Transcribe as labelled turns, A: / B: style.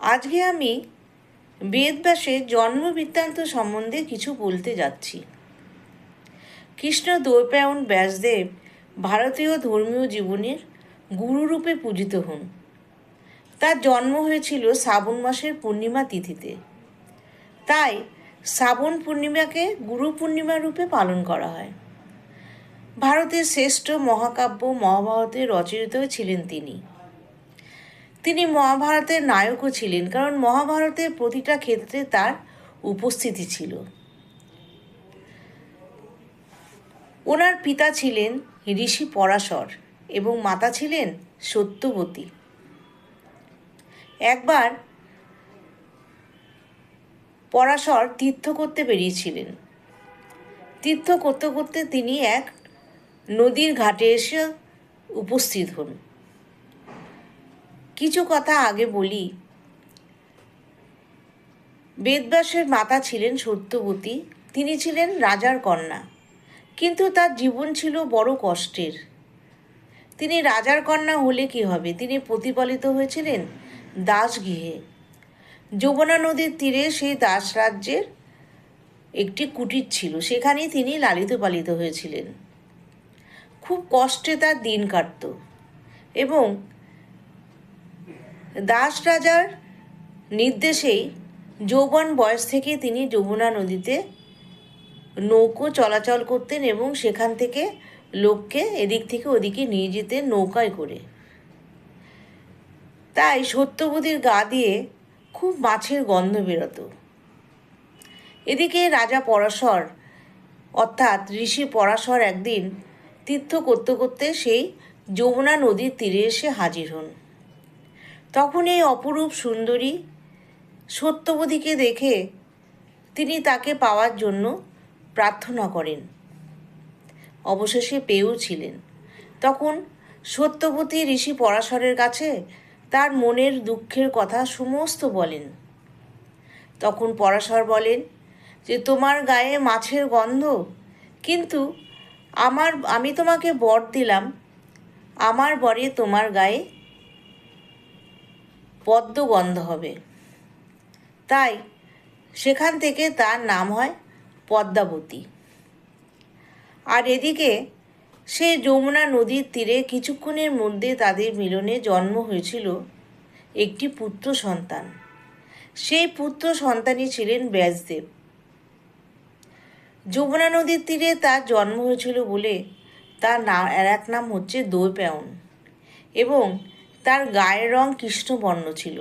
A: আজকে আমি বেদব্যাসের জন্মবৃত্তান্ত সম্বন্ধে কিছু বলতে যাচ্ছি। কৃষ্ণ দ্বৈপায়ন ব্যাসদেব ভারতীয় ধর্মীয় জীবনের গুরুরূপে পূজিত হন। তার জন্ম হয়েছিল শ্রাবণ মাসের পূর্ণিমা তিথিতে। তাই শ্রাবণ পূর্ণিমাকে গুরু পূর্ণিমা রূপে পালন করা হয়। ভারতের শ্রেষ্ঠ মহাকাব্য মহাভারতের রচয়িতাও ছিলেন তিনি। তিনি মহাভারতের নায়কও ছিলেন, কারণ মহাভারতের প্রতিটা ক্ষেত্রে তার উপস্থিতি ছিল। ওনার পিতা ছিলেন ঋষি পরাশর এবং মাতা ছিলেন সত্যবতী। একবার পরাশর তীর্থ করতে বেরিয়েছিলেন। তীর্থ করতে করতে তিনি এক নদীর ঘাটে এসে উপস্থিত হন। কিছু কথা আগে বলি। বেদব্যাসের মাতা ছিলেন সত্যবতী। তিনি ছিলেন রাজার কন্যা, কিন্তু তার জীবন ছিল বড় কষ্টের। তিনি রাজার কন্যা হলে কি হবে, তিনি প্রতিপালিত হয়েছিলেন দাসগৃহে। যমুনা নদীর তীরে সেই দাস রাজ্যের একটি কুটির ছিল, সেখানেই তিনি লালিত পালিত হয়েছিলেন। খুব কষ্টে তার দিন কাটত এবং দাস রাজার নির্দেশেই যৌবন বয়স থেকে তিনি যমুনা নদীতে নৌকো চলাচল করতেন এবং সেখান থেকে লোককে এদিক থেকে ওদিকে নিয়ে যেতেন নৌকায় করে। তাই সত্যবতীর গা দিয়ে খুব মাছের গন্ধ বেরোতো। এদিকে রাজা পরাশর অর্থাৎ ঋষি পরাশর একদিন তীর্থ করতে করতে সেই যমুনা নদীর তীরে এসে হাজির হন। তখন এই অপরূপ সুন্দরী সত্যবতীকে দেখে তিনি তাকে পাওয়ার জন্য প্রার্থনা করেন। অবশেষে পেয়েও ছিলেন। তখন সত্যবতী ঋষি পরাশরের কাছে তার মনের দুঃখের কথা সমস্ত বলেন। তখন পরাশর বলেন যে, তোমার গায়ে মাছের গন্ধ, কিন্তু আমি তোমাকে বর দিলাম, আমার বরে তোমার গায়ে পদ্ম গন্ধ হবে। তাই সেখান থেকে তার নাম হয় পদ্মাবতী। আর এদিকে সেই যমুনা নদীর তীরে কিছুক্ষণের মধ্যে তাদের মিলনে জন্ম হয়েছিল একটি পুত্র সন্তান। সেই পুত্র সন্তানই ছিলেন ব্যাসদেব। যমুনা নদীর তীরে তার জন্ম হয়েছিল বলে তার এক নাম হচ্ছে দ্বৈপায়ন এবং তার গায়ের রং কৃষ্ণবর্ণ ছিল।